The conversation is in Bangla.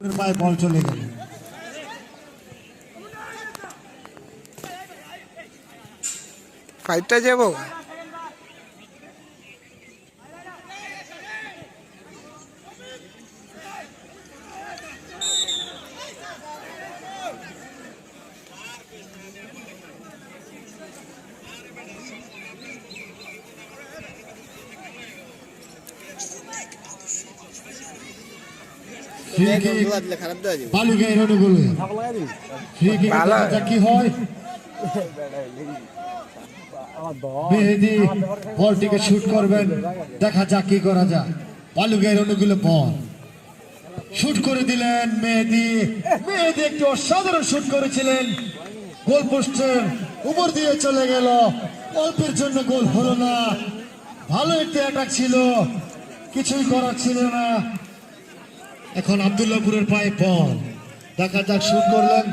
পায়ে বল চলে গেল। ফাইটটা যাব বালুগাঁয়ের অনুগুলে কি হয়, মেহেদী বলটিকে শুট করবেন, দেখা যাক কি করা যায়। বালুগাঁয়ের অনুগুলে বল শুট করে দিলেন মেহেদী। মেহেদী একটি অসাধারণ শুট করেছিলেন, গোল পোস্টের উপর দিয়ে চলে গেল, অল্পের জন্য গোল হলো না। ভালো একটি অ্যাটাক ছিল, কিছুই করার ছিল না। এখন আব্দুল্লাহপুরের পায়ে বল, দেখা যাক শুট করলেন।